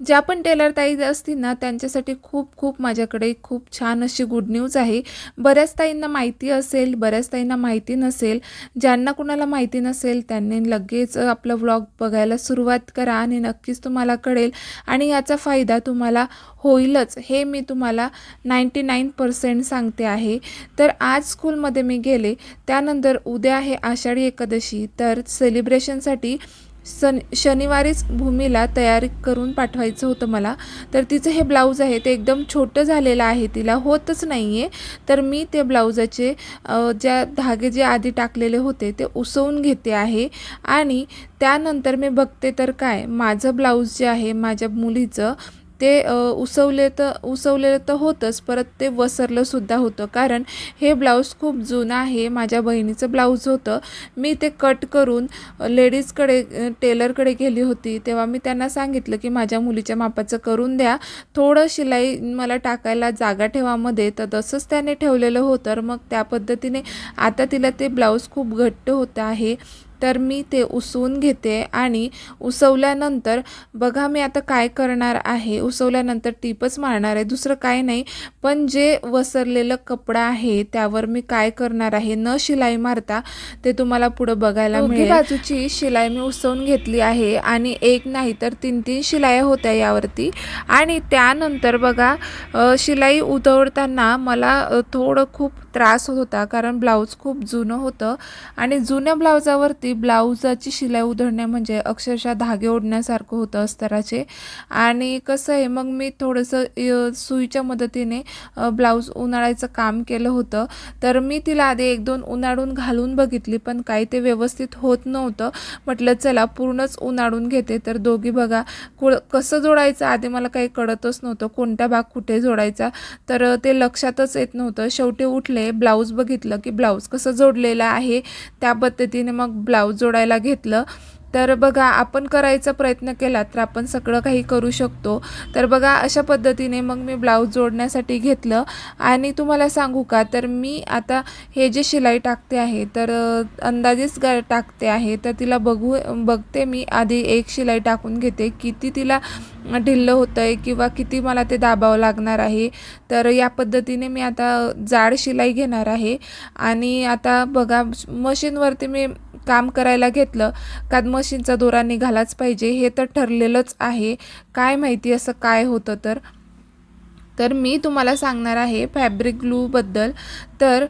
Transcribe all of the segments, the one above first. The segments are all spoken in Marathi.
ज्या पण टेलर ताई असतील ना, त्यांच्यासाठी खूप खूप माझ्याकडे खूप छान अशी गुड न्यूज आहे. बऱ्याच ताईंना माहिती असेल, बऱ्याच ताईंना माहिती नसेल. ज्यांना कुणाला माहिती नसेल त्यांनी लगेच आपला व्लॉग बघायला सुरुवात करा आणि नक्कीच तुम्हाला कळेल आणि याचा फायदा तुम्हाला होईलच, हे मी तुम्हाला 99% सांगते आहे. तर आज स्कूलमध्ये मी गेले, त्यानंतर उद्या आहे आषाढी एकादशी, तर सेलिब्रेशनसाठी शनिवारीच भूमीला तयारी करून पाठवायचं होतं मला. तर तिचं हे ब्लाऊज आहे ते एकदम छोटं झालेलं आहे, तिला होतच नाही आहे. तर मी ते ब्लाऊजाचे ज्या धागे जे आधी टाकलेले होते ते उसवून घेते आहे आणि त्यानंतर मी बघते तर काय माझं ब्लाऊज जे आहे माझ्या मुलीचं ते उसवलेलं तर होतंच, परत ते वसरलंसुद्धा होतं. कारण हे ब्लाऊज खूप जुनं आहे, माझ्या बहिणीचं ब्लाऊज होतं. मी ते कट करून लेडीजकडे टेलरकडे गेली होती, तेव्हा मी त्यांना सांगितलं की माझ्या मुलीच्या मापाचं करून द्या, थोडं शिलाई मला टाकायला जागा ठेवा मध्ये. तर तसंच त्याने ठेवलेलं होतं. तर मग त्या पद्धतीने आता तिला ते ब्लाऊज खूप घट्ट होतं आहे. तर मी ते उसवून घेते आणि उसवल्यानंतर बघा मी आता काय करणार आहे. उसवल्यानंतर टिपच मारणार आहे, दुसरं काय नाही. पण जे वसरलेलं कपडा आहे त्यावर मी काय करणार आहे न शिलाई मारता, ते तुम्हाला पुढं बघायला मिळेल. दोन्ही बाजूची शिलाई मी उसवून घेतली आहे आणि एक नाही तर 3-3 शिलाया होत्या यावरती. आणि त्यानंतर बघा शिलाई उधळताना मला थोडं खूप त्रास होत होता, कारण ब्लाऊज खूप जुनं होतं आणि जुन्या ब्लाऊजावरती ब्लाऊजाची शिलाई उधळणे म्हणजे अक्षरशः धागे ओढण्यासारखं होतं अस्तराचे. आणि कसं आहे, मग मी थोडंसं सुईच्या मदतीने ब्लाऊज उन्हाळायचं काम केलं होतं. तर मी तिला आधी 1-2 उन्हाळून घालून बघितली, पण काही ते व्यवस्थित होत नव्हतं. म्हटलं चला पूर्णच उन्हाळून घेते. तर दोघी बघा कसं जोडायचं आधी मला काही कळतच नव्हतं, कोणता भाग कुठे जोडायचा, तर ते लक्षातच येत नव्हतं. शेवटी उठले, ब्लाऊज बघितलं की ब्लाऊज कसं जोडलेलं आहे, त्या पद्धतीने मग ब्लाऊज जोडायला घेतलं. तर बघा आपण करायचा प्रयत्न केला तर आपण सगळं काही करू शकतो. तर बघा अशा पद्धतीने मग मी ब्लाऊज जोडण्यासाठी घेतलं. आणि तुम्हाला सांगू का, तर मी आता हे जे शिलाई टाकते आहे तर अंदाजेच टाकते आहे. तर तिला बघते मी आधी एक शिलाई टाकून घेते, किती तिला ढिल्लं होतं आहे किंवा किती मला ते दाबावं लागणार आहे. तर या पद्धतीने मी आता जाड शिलाई घेणार आहे. आणि आता बघा मशीनवरती मी काम करायला घेतलं का मशीनचा दोरा निघालाच पाहिजे, हे तर ठरलेलंच आहे. काय माहिती असं काय होतं तर मी तुम्हाला सांगणार आहे फॅब्रिक ग्लूबद्दल. तर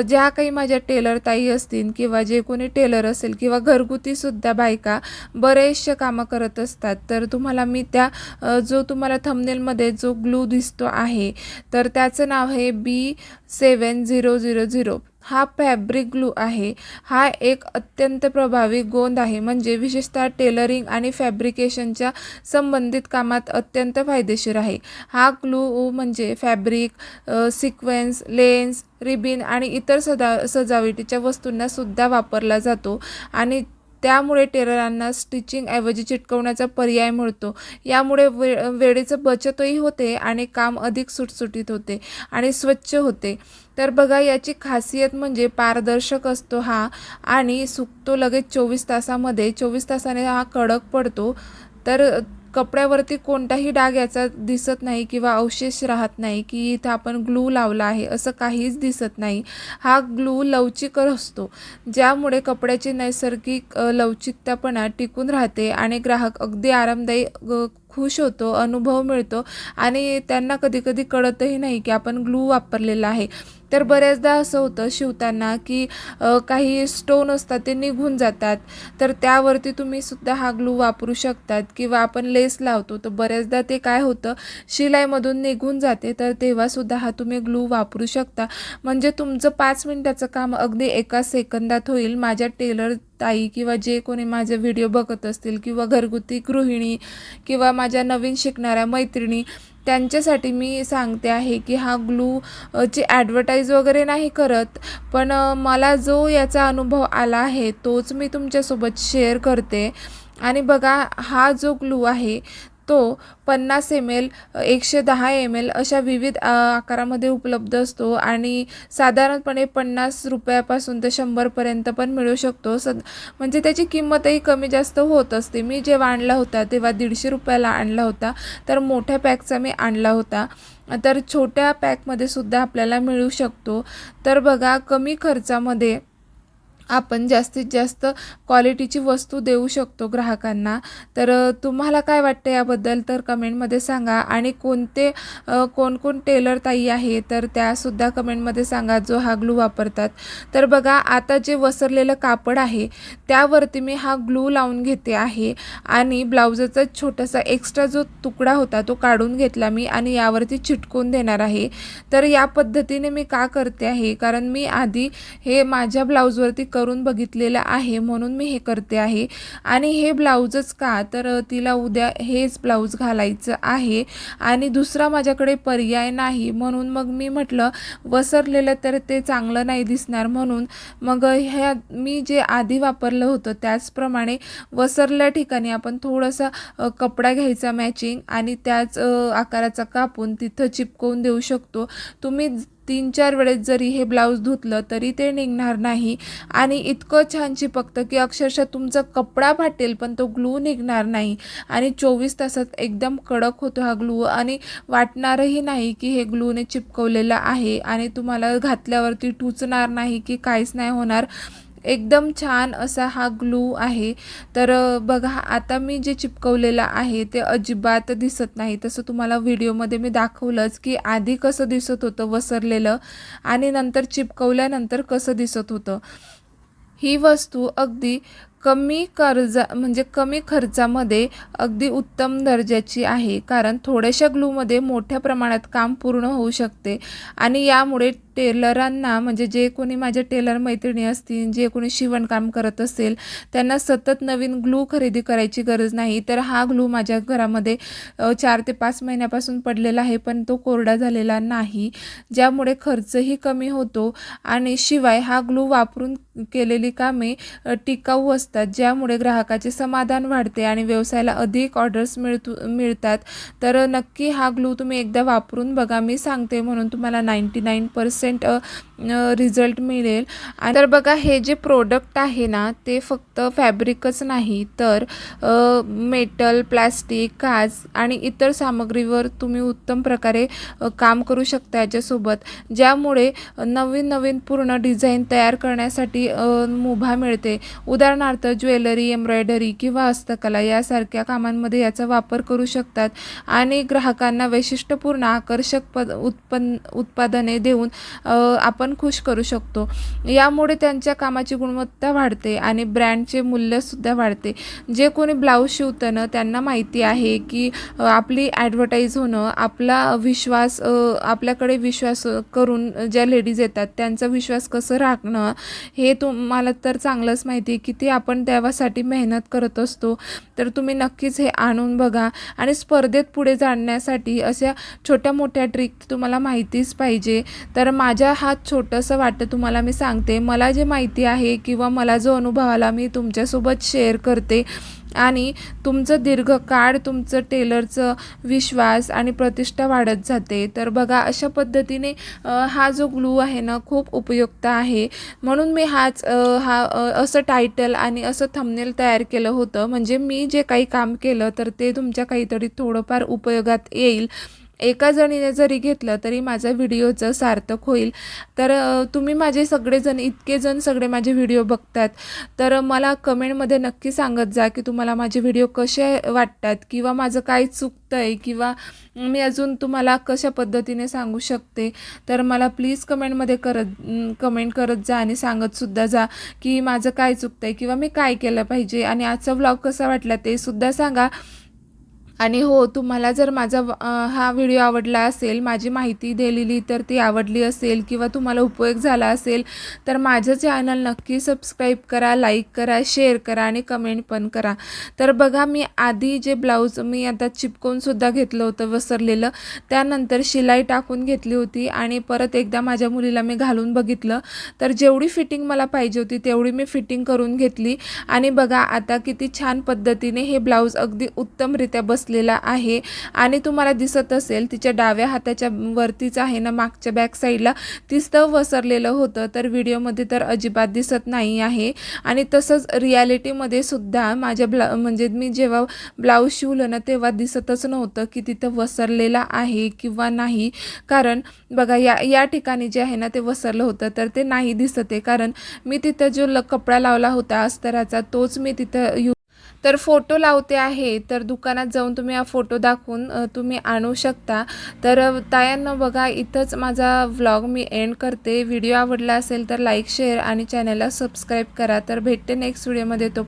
ज्या काही माझ्या टेलर ताई असतील किंवा जे कोणी टेलर असेल किंवा घरगुतीसुद्धा बायका बरेचसे कामं करत असतात, तर तुम्हाला मी त्या जो तुम्हाला थंबनेलमध्ये जो ग्लू दिसतो आहे तर त्याचं नाव आहे B7000. हा फॅब्रिक ग्लू आहे. हा एक अत्यंत प्रभावी गोंद आहे, म्हणजे विशेषतः टेलरिंग आणि फॅब्रिकेशनच्या संबंधित कामात अत्यंत फायदेशीर आहे. हा ग्लू म्हणजे फॅब्रिक, सिक्वेन्स, लेन्स, रिबिन आणि इतर सजावटीच्या वस्तूंना सुद्धा वापरला जातो आणि त्यामुळे टेलरांना स्टिचिंगऐवजी चिटकवण्याचा पर्याय मिळतो. यामुळे वेळेचं बचतही होते आणि काम अधिक सुटसुटीत होते आणि स्वच्छ होते. तर बघा याची खासियत म्हणजे पारदर्शक असतो हा आणि सुकतो लगेच 24 तासामध्ये. 24 तासाने हा कडक पडतो. तर कपड्यावरती कोणताही डाग याचा दिसत नाही किंवा अवशेष राहत नाही की इथं आपण ग्लू लावला आहे, असं काहीच दिसत नाही. हा ग्लू लवचिक असतो, ज्यामुळे कपड्याची नैसर्गिक लवचिकतापणा टिकून राहते आणि ग्राहक अगदी आरामदायी खुश होतो, अनुभव मिळतो आणि त्यांना कधीकधी कळतही नाही की आपण ग्लू वापरलेला आहे. तर बऱ्याचदा असं होतं शिवताना की काही स्टोन असतात ते निघून जातात, तर त्यावरती तुम्ही सुद्धा हा ग्लू वापरू शकतात. किंवा आपण लेस लावतो तर बऱ्याचदा ते काय होतं शिलाईमधून निघून जाते, तर तेव्हासुद्धा हा तुम्ही ग्लू वापरू शकता. म्हणजे तुमचं 5 मिनिटाचं काम अगदी एका सेकंदात होईल. माझ्या टेलर ताई किंवा जे कोणी माझे व्हिडिओ बघत असतील किंवा घरगुती गृहिणी किंवा माझ्या नवीन शिकणाऱ्या मैत्रिणी, त्यांच्यासाठी मी सांगते आहे की हा ग्लू ची ॲडव्हर्टाईज वगैरे नाही करत, पण मला जो याचा अनुभव आला आहे तोच मी तुमच्यासोबत शेअर करते. आणि बघा हा जो ग्लू आहे तो 50 ml 110 ml अशा विविध आकारामध्ये उपलब्ध असतो आणि साधारणपणे 50 रुपयापासून ते 100 पर्यंत पण मिळू शकतो. म्हणजे त्याची किंमतही कमी जास्त होत असते. मी जेव्हा आणला होता तेव्हा 150 रुपयाला आणला होता, तर मोठ्या पॅकचा मी आणला होता. तर छोट्या पॅकमध्ये सुद्धा आपल्याला मिळू शकतो. तर बघा, कमी खर्चामध्ये आपण जास्तीत जास्त क्वालिटीची वस्तू देऊ शकतो ग्राहकांना. तर तुम्हाला काय वाटतं याबद्दल तर कमेंटमध्ये सांगा. आणि कोण टेलर ताई आहे तर त्यासुद्धा कमेंटमध्ये सांगा जो हा ग्लू वापरतात. तर बघा, आता जे वसरलेलं कापड आहे त्यावरती मी हा ग्लू लावून घेते आहे आणि ब्लाउजाचा छोटासा एक्स्ट्रा जो तुकडा होता तो काढून घेतला मी आणि यावरती चिटकवून देणार आहे. तर या पद्धतीने मी का करते आहे, कारण मी आधी हे माझ्या ब्लाऊजवरती करून बघितलेलं आहे म्हणून मी हे करते आहे. आणि हे ब्लाऊजच का, तर तिला उद्या हेच ब्लाऊज घालायचं आहे आणि दुसरा माझ्याकडे पर्याय नाही. म्हणून मग मी म्हटलं वसरलेलं तर ते चांगलं नाही दिसणार, म्हणून मग ह्या मी जे आधी वापरलं होतं त्याचप्रमाणे वसरल्या ठिकाणी आपण थोडासा कपडा घ्यायचा मॅचिंग आणि त्याच आकाराचा कापून तिथं चिपकवून देऊ शकतो. तुम्ही 3-4 वेळेस जरी हे ब्लाऊज धुतलं तरी ते निघणार नाही आणि इतकं छान चिपकतं की अक्षरशः तुमचा कपडा फाटेल पण तो ग्लू निघणार नाही आणि 24 तासात एकदम कडक होतो हा ग्लू आणि वाटणारही नाही की हे ग्लूने चिपकवलेलं आहे आणि तुम्हाला घातल्यावरती टुचणार नाही की काहीच नाही होणार. एकदम छान असा हा ग्लू आहे. तर बघा, आता मी जे चिपकवलेलं आहे ते अजिबात दिसत नाही. तसं तुम्हाला व्हिडिओमध्ये मी दाखवलंच की आधी कसं दिसत होतं वसरलेलं आणि नंतर चिपकवल्यानंतर कसं दिसत होतं. ही वस्तू अगदी कमी खर्चामध्ये अगदी उत्तम दर्जाची आहे, कारण थोड्याशा ग्लूमध्ये मोठ्या प्रमाणात काम पूर्ण होऊ शकते. आणि यामुळे टेलरांना, म्हणजे जे कोणी माझ्या टेलर मैत्रिणी असतील, जे कोणी शिवणकाम करत असेल, त्यांना सतत नवीन ग्लू खरेदी करायची गरज नाही. तर हा ग्लू माझ्या घरामध्ये 4 ते 5 महिन्यापासून पडलेला आहे पण तो कोरडा झालेला नाही, ज्यामुळे खर्चही कमी होतो आणि शिवाय हा ग्लू वापरून केलेली कामे टिकाऊ असतात, ज्यामुळे ग्राहकाचे समाधान वाढते आणि व्यवसायाला अधिक ऑर्डर्स मिळतात. तर नक्की हा ग्लू तुम्ही एकदा वापरून बघा. मी सांगते म्हणून तुम्हाला 99% रिझल्ट मिळेल. आणि तर बघा, हे जे प्रोडक्ट आहे ना ते फक्त फॅब्रिकच नाही तर मेटल, प्लॅस्टिक, काच आणि इतर सामग्रीवर तुम्ही उत्तम प्रकारे काम करू शकता याच्यासोबत, ज्यामुळे नवीन पूर्ण डिझाईन तयार करण्यासाठी मुभा मिळते. उदाहरणार्थ ज्वेलरी, एम्ब्रॉयडरी किंवा हस्तकला यासारख्या कामांमध्ये याचा वापर करू शकतात आणि ग्राहकांना वैशिष्ट्यपूर्ण आकर्षक उत्पादने देऊन आपण खुश करू शकतो. यामुळे त्यांच्या कामाची गुणवत्ता वाढते आणि ब्रँडचे मूल्यसुद्धा वाढते. जे कोणी ब्लाऊज शिवतं ना त्यांना माहिती आहे की आपली ॲडव्हर्टाईज होणं, आपल्याकडे विश्वास करून ज्या लेडीज येतात त्यांचा विश्वास कसं राखणं हे तुम्हाला तर चांगलंच माहिती आहे, किती आपण त्यासाठी मेहनत करत असतो. तर तुम्ही नक्कीच हे आणून बघा. आणि स्पर्धेत पुढे जाण्यासाठी अशा छोट्या मोठ्या ट्रिक तुम्हाला माहितीच पाहिजे. तर माझ्या हा छोटंसं वाटतं तुम्हाला मी सांगते. मला जे माहिती आहे किंवा मला जो अनुभव आला मी तुमच्यासोबत शेअर करते आणि तुमचं दीर्घकाळ तुमचं टेलरचं विश्वास आणि प्रतिष्ठा वाढत जाते. तर बघा, अशा पद्धतीने हा जो ग्लू आहे ना खूप उपयुक्त आहे. म्हणून मी असं टायटल आणि असं थंबनेल तयार केलं होतं, म्हणजे मी जे काही काम केलं तर ते तुमच्या काहीतरी थोडंफार उपयोगात येईल. एका जणीने जरी घेतलं तरी माझ्या व्हिडिओचं सार्थक होईल. तर तुम्ही माझे इतके जण सगळे माझे व्हिडिओ बघतात, तर मला कमेंटमध्ये नक्की सांगत जा की तुम्हाला माझे व्हिडिओ कसे वाटतात किंवा माझं काय चुकतं आहे किंवा मी अजून तुम्हाला कशा पद्धतीने सांगू शकते. तर मला प्लीज कमेंट करत जा आणि सांगतसुद्धा जा की माझं काय चुकतं आहे किंवा मी काय केलं पाहिजे आणि आजचा व्लॉग कसा वाटला ते सुद्धा सांगा. आणि हो, तुम्हाला जर माझा हा व्हिडिओ आवडला असेल, माझी माहिती दिलेली तर ती आवडली असेल किंवा तुम्हाला उपयोग झाला असेल तर माझं चॅनल नक्की सबस्क्राईब करा, लाईक करा, शेअर करा आणि कमेंट पण करा. तर बघा, मी आधी जे ब्लाऊज मी आता चिपकवूनसुद्धा घेतलं होतं वसरलेलं, त्यानंतर शिलाई टाकून घेतली होती आणि परत एकदा माझ्या मुलीला मी घालून बघितलं. तर जेवढी फिटिंग मला पाहिजे होती तेवढी मी फिटिंग करून घेतली आणि बघा आता किती छान पद्धतीने हे ब्लाऊज अगदी उत्तमरित्या बसले बसलेला आहे आणि तुम्हाला दिसत असेल तिच्या डाव्या हाताच्या वरतीच आहे ना, मागच्या बॅक साईडला ती स्तव वसरलेलं होतं, तर व्हिडिओमध्ये तर अजिबात दिसत नाही आहे. आणि तसंच रिॲलिटीमध्ये सुद्धा माझ्या म्हणजे मी जेव्हा ब्लाऊज शिवलं ना तेव्हा दिसतच नव्हतं की तिथं वसरलेला आहे किंवा नाही. कारण बघा या ठिकाणी जे आहे ना ते वसरलं होतं, तर ते नाही दिसत आहे, कारण मी तिथं जो कपडा लावला होता अस्तराचा तोच मी तिथं तर फोटो लावते आहे. तर दुकानात जाऊन तुम्ही हा फोटो दाखवून तुम्ही आणू शकता. तर तायांनो बघा, इथंच माझा व्लॉग मी एंड करते. व्हिडिओ आवडला असेल तर लाईक, शेअर आणि चॅनलला सबस्क्राईब करा. तर भेटते नेक्स्ट व्हिडिओमध्ये. तो